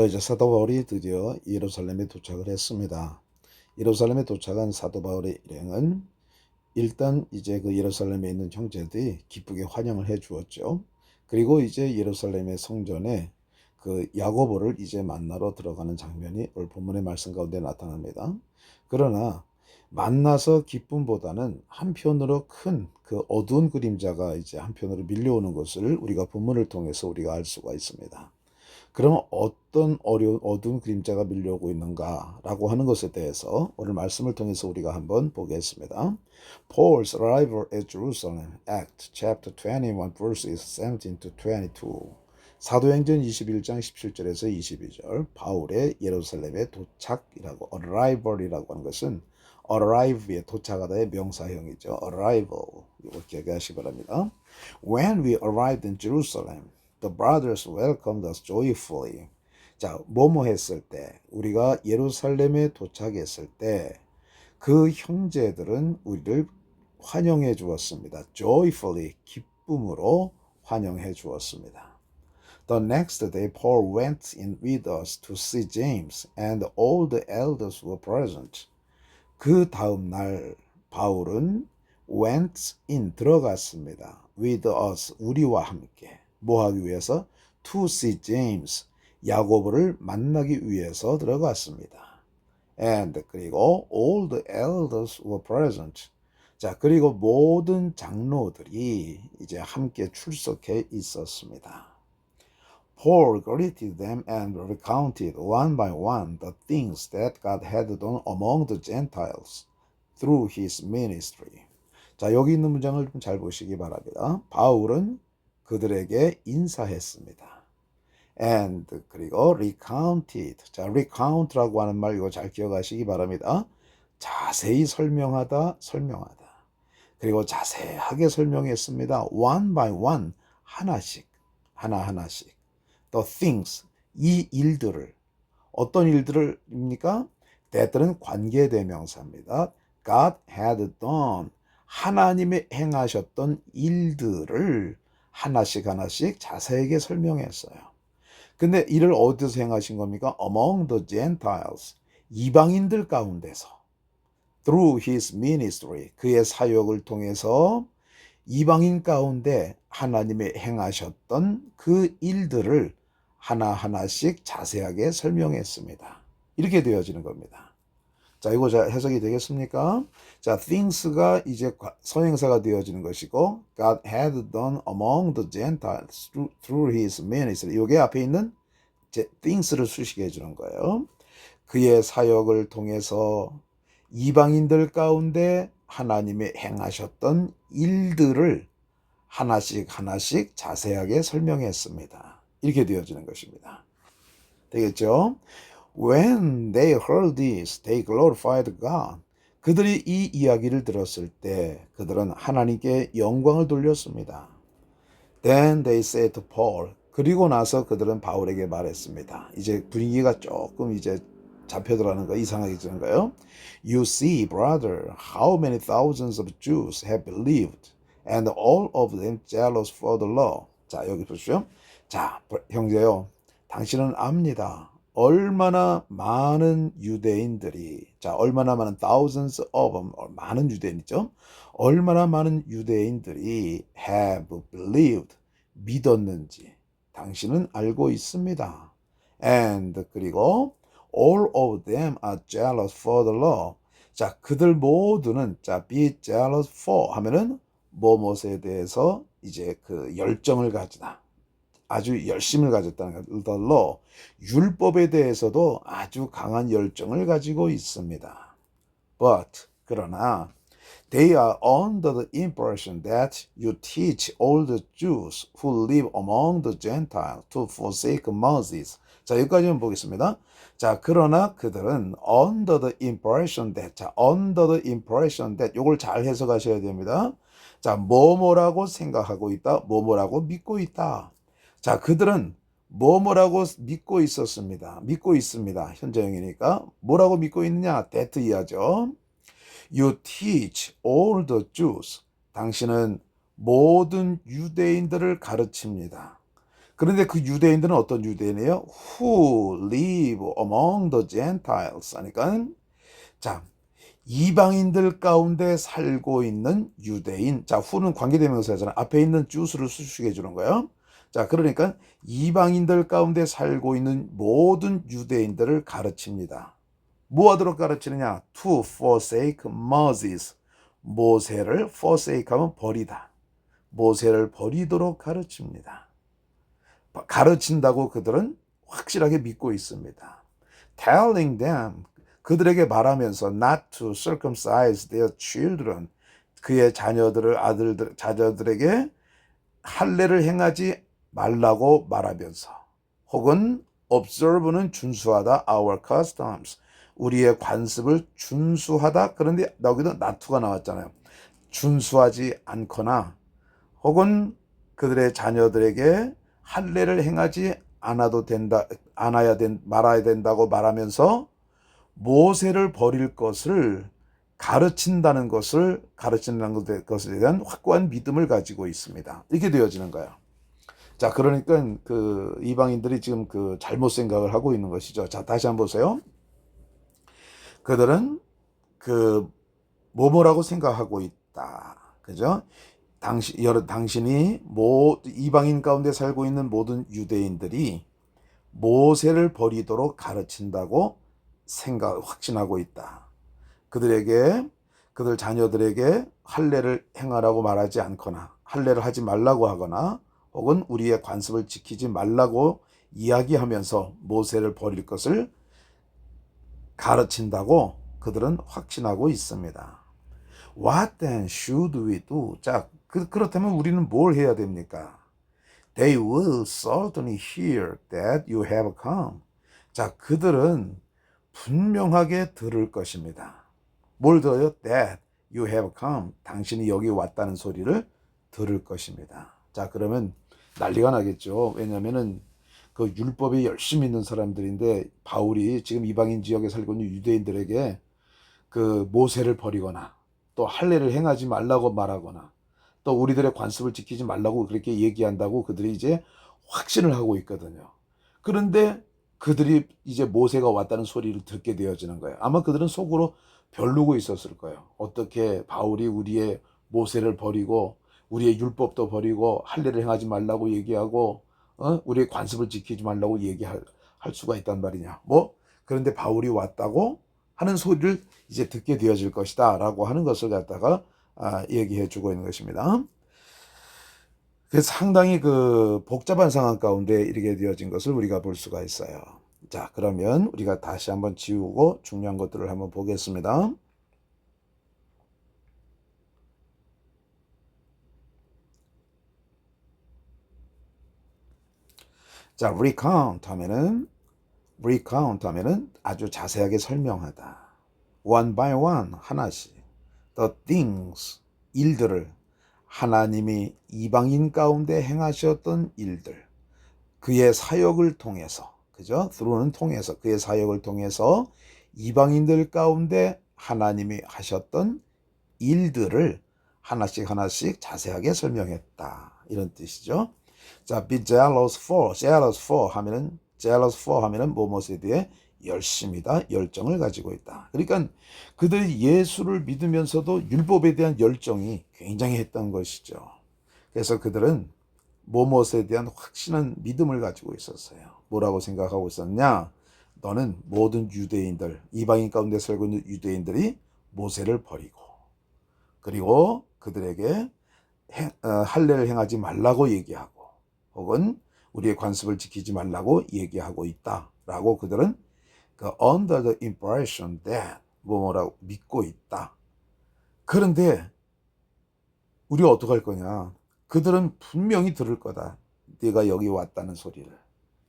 이제 사도 바울이 드디어 예루살렘에 도착을 했습니다. 예루살렘에 도착한 사도 바울의 일행은 일단 이제 그 예루살렘에 있는 형제들이 기쁘게 환영을 해 주었죠. 그리고 이제 예루살렘의 성전에 그 야고보를 이제 만나러 들어가는 장면이 오늘 본문의 말씀 가운데 나타납니다. 그러나 만나서 기쁨보다는 한편으로 큰 그 어두운 그림자가 이제 한편으로 밀려오는 것을 우리가 본문을 통해서 우리가 알 수가 있습니다. 그러면 어떤 어두운 그림자가 밀려오고 있는가라고 하는 것에 대해서 오늘 말씀을 통해서 우리가 한번 보겠습니다. Paul's arrival at Jerusalem, Act chapter 21 verses 17 to 22. 사도행전 21장 17절에서 22절 바울의 예루살렘의 도착이라고 arrival이라고 하는 것은 arrive에 도착하다의 명사형이죠. arrival 이거 기억하시기 바랍니다. When we arrived in Jerusalem, the brothers welcomed us joyfully. 자, 뭐뭐 했을 때, 우리가 예루살렘에 도착했을 때, 그 형제들은 우리를 환영해 주었습니다. joyfully, 기쁨으로 환영해 주었습니다. The next day, Paul went in with us to see James, and all the elders were present. 그 다음 날 바울은 went in 들어갔습니다. with us 우리와 함께 뭐 하기 위해서? to see James 야고보를 만나기 위해서 들어갔습니다. and 그리고 all the elders were present. 자, 그리고 모든 장로들이 이제 함께 출석해 있었습니다. Paul greeted them and recounted one by one the things that God had done among the Gentiles through his ministry. 자, 여기 있는 문장을 좀 잘 보시기 바랍니다. 바울은 그들에게 인사했습니다. And 그리고 recounted. 자, recount라고 하는 말 이거 잘 기억하시기 바랍니다. 자세히 설명하다, 설명하다. 그리고 자세하게 설명했습니다. One by one, 하나씩, 하나하나씩. The things, 이 일들을, 어떤 일들입니까? that들은 관계대명사입니다. God had done, 하나님이 행하셨던 일들을 하나씩 하나씩 자세하게 설명했어요. 근데 이를 어디서 행하신 겁니까? Among the Gentiles, 이방인들 가운데서. Through his ministry, 그의 사역을 통해서 이방인 가운데 하나님이 행하셨던 그 일들을 하나하나씩 자세하게 설명했습니다. 이렇게 되어지는 겁니다. 자, 이거 자 해석이 되겠습니까? 자, things가 이제 선행사가 되어지는 것이고 God had done among the Gentiles through his ministry. 이게 앞에 있는 things를 수식해 주는 거예요. 그의 사역을 통해서 이방인들 가운데 하나님이 행하셨던 일들을 하나씩 하나씩 자세하게 설명했습니다. 이렇게 되어지는 것입니다. 되겠죠? When they heard this, they glorified God. 그들이 이 이야기를 들었을 때 그들은 하나님께 영광을 돌렸습니다. Then they said to Paul. 그리고 나서 그들은 바울에게 말했습니다. 이제 분위기가 조금 이제 잡혀들어가는 거 이상하게 거예요. You see, brother, how many thousands of Jews have believed, and all of them jealous for the law. 자, 여기 보시죠. 자, 형제요, 당신은 압니다. 얼마나 많은 유대인들이, 자, 얼마나 많은 thousands of them, 많은 유대인이죠. 얼마나 많은 유대인들이 have believed, 믿었는지 당신은 알고 있습니다. And 그리고 all of them are jealous for the law. 자, 그들 모두는 자, be jealous for 하면은 뭐뭐에 대해서 이제 그 열정을 가지다. 아주 열심을 가졌다는 것. The law. 율법에 대해서도 아주 강한 열정을 가지고 있습니다. But 그러나 they are under the impression that you teach all the Jews who live among the Gentiles to forsake Moses. 자, 여기까지만 보겠습니다. 자, 그러나 그들은 under the impression that, 자, under the impression that, 요걸 잘 해석하셔야 됩니다. 자, 뭐뭐라고 생각하고 있다, 뭐뭐라고 믿고 있다. 자, 그들은 뭐뭐라고 믿고 있었습니다. 믿고 있습니다. 현재형이니까. 뭐라고 믿고 있느냐? that 이하죠. You teach all the Jews. 당신은 모든 유대인들을 가르칩니다. 그런데 그 유대인들은 어떤 유대인이에요? Who live among the Gentiles. 하니까 자, 이방인들 가운데 살고 있는 유대인. 자, who는 관계대명사잖아. 앞에 있는 Jews를 수식해 주는 거예요. 자, 그러니까 이방인들 가운데 살고 있는 모든 유대인들을 가르칩니다. 뭐 하도록 가르치느냐? To forsake Moses. 모세를 forsake 하면 버리다. 모세를 버리도록 가르칩니다. 가르친다고 그들은 확실하게 믿고 있습니다. Telling them, 그들에게 말하면서 not to circumcise their children, 그의 자녀들을 아들들 자녀들에게 할례를 행하지 말라고 말하면서, 혹은 observe는 준수하다, our customs, 우리의 관습을 준수하다. 그런데 여기도 not가 나왔잖아요. 준수하지 않거나 혹은 그들의 자녀들에게 할례를 행하지 않아도 된다, 말아야 된다고 말하면서 모세를 버릴 것을 가르친다는 것에 대한 확고한 믿음을 가지고 있습니다. 이렇게 되어지는 거예요. 자, 그러니까 그 이방인들이 지금 그 잘못 생각을 하고 있는 것이죠. 자, 다시 한번 보세요. 그들은 그 뭐뭐라고 생각하고 있다. 그죠? 당신이 이방인 가운데 살고 있는 모든 유대인들이 모세를 버리도록 가르친다고 확신하고 있다. 그들 자녀들에게 할례를 행하라고 말하지 않거나 할례를 하지 말라고 하거나 혹은 우리의 관습을 지키지 말라고 이야기하면서 모세를 버릴 것을 가르친다고 그들은 확신하고 있습니다. What then should we do? 자, 그렇다면 우리는 뭘 해야 됩니까? They will certainly hear that you have come. 자, 그들은 분명하게 들을 것입니다. 뭘 들어요? That you have come. 당신이 여기 왔다는 소리를 들을 것입니다. 자, 그러면 난리가 나겠죠. 왜냐면은 그 율법에 열심히 있는 사람들인데 바울이 지금 이방인 지역에 살고 있는 유대인들에게 그 모세를 버리거나 또 할례를 행하지 말라고 말하거나 또 우리들의 관습을 지키지 말라고 그렇게 얘기한다고 그들이 이제 확신을 하고 있거든요. 그런데 그들이 이제 모세가 왔다는 소리를 듣게 되어지는 거예요. 아마 그들은 속으로 벼르고 있었을 거예요. 어떻게 바울이 우리의 모세를 버리고 우리의 율법도 버리고 할례를 행하지 말라고 얘기하고 우리의 관습을 지키지 말라고 얘기할 수가 있단 말이냐. 그런데 바울이 왔다고 하는 소리를 이제 듣게 되어질 것이다 라고 하는 것을 갖다가 얘기해 주고 있는 것입니다. 그래서 상당히 그 복잡한 상황 가운데 이렇게 되어진 것을 우리가 볼 수가 있어요. 자, 그러면 우리가 다시 한번 지우고 중요한 것들을 한번 보겠습니다. 자, recount 하면은 아주 자세하게 설명하다. one by one, 하나씩. the things, 일들을 하나님이 이방인 가운데 행하셨던 일들, 그의 사역을 통해서, 그죠? through는 통해서, 그의 사역을 통해서 이방인들 가운데 하나님이 하셨던 일들을 하나씩 자세하게 설명했다. 이런 뜻이죠. 자, be jealous for 하면은 뭐뭐에 대해 열심이다, 열정을 가지고 있다. 그러니까 그들이 예수를 믿으면서도 율법에 대한 열정이 굉장히 했던 것이죠. 그래서 그들은 뭐뭐에 대한 확신한 믿음을 가지고 있었어요. 뭐라고 생각하고 있었냐? 너는 모든 유대인들, 이방인 가운데 살고 있는 유대인들이 모세를 버리고 그리고 그들에게 할례를 행하지 말라고 얘기하고 혹은 우리의 관습을 지키지 말라고 얘기하고 있다라고 그들은 under the impression that 뭐라고 믿고 있다. 그런데 우리가 어떻게 할 거냐? 그들은 분명히 들을 거다. 네가 여기 왔다는 소리를.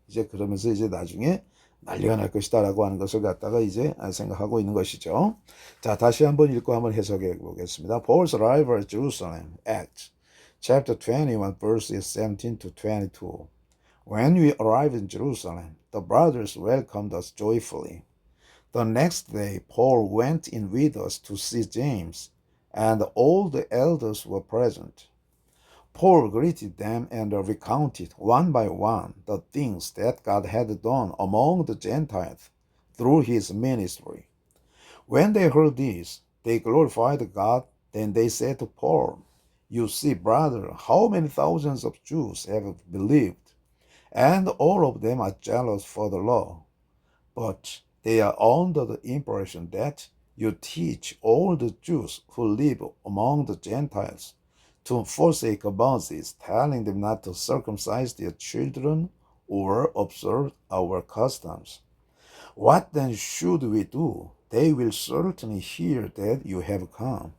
이제 그러면서 이제 나중에 난리가 날 것이다라고 하는 것을 갖다가 이제 생각하고 있는 것이죠. 자, 다시 한번 읽고 한번 해석해 보겠습니다. Paul's arrival at Jerusalem, Acts chapter 21, verses 17 to 22. When we arrived in Jerusalem, the brothers welcomed us joyfully. The next day, Paul went in with us to see James, and all the elders were present. Paul greeted them and recounted one by one the things that God had done among the Gentiles through his ministry. When they heard this, they glorified God. Then they said to Paul, "You see, brother, how many thousands of Jews have believed, and all of them are jealous for the law. But they are under the impression that you teach all the Jews who live among the Gentiles to forsake Moses, telling them not to circumcise their children or observe our customs. What then should we do? They will certainly hear that you have come."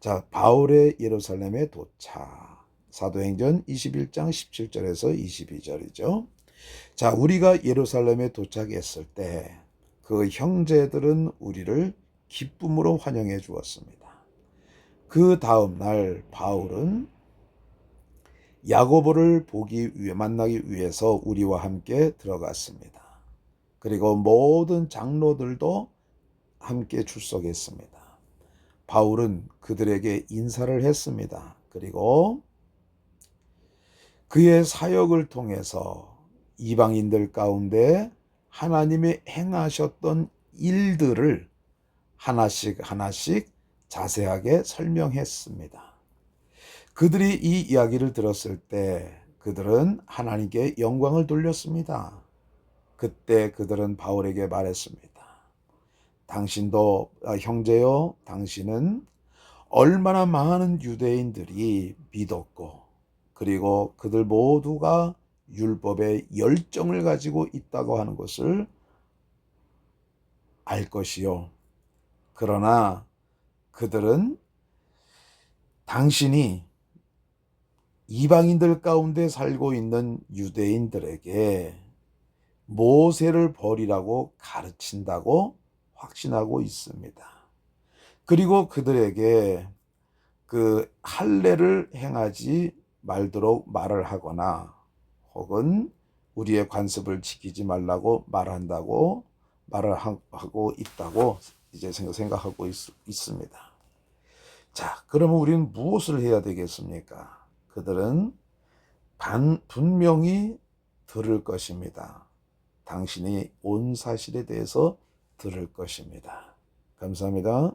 자, 바울의 예루살렘에 도착. 사도행전 21장 17절에서 22절이죠. 자, 우리가 예루살렘에 도착했을 때 그 형제들은 우리를 기쁨으로 환영해 주었습니다. 그 다음 날 바울은 야고보를 만나기 위해서 우리와 함께 들어갔습니다. 그리고 모든 장로들도 함께 출석했습니다. 바울은 그들에게 인사를 했습니다. 그리고 그의 사역을 통해서 이방인들 가운데 하나님이 행하셨던 일들을 하나씩 자세하게 설명했습니다. 그들이 이 이야기를 들었을 때 그들은 하나님께 영광을 돌렸습니다. 그때 그들은 바울에게 말했습니다. 당신도 형제요, 당신은 얼마나 많은 유대인들이 믿었고 그리고 그들 모두가 율법에 열정을 가지고 있다고 하는 것을 알 것이요. 그러나 그들은 당신이 이방인들 가운데 살고 있는 유대인들에게 모세를 버리라고 가르친다고 확신하고 있습니다. 그리고 그들에게 그 할례를 행하지 말도록 말을 하거나 혹은 우리의 관습을 지키지 말라고 말하고 있다고 이제 생각하고 있습니다. 자, 그러면 우리는 무엇을 해야 되겠습니까? 그들은 분명히 들을 것입니다. 당신이 온 사실에 대해서 들을 것입니다. 감사합니다.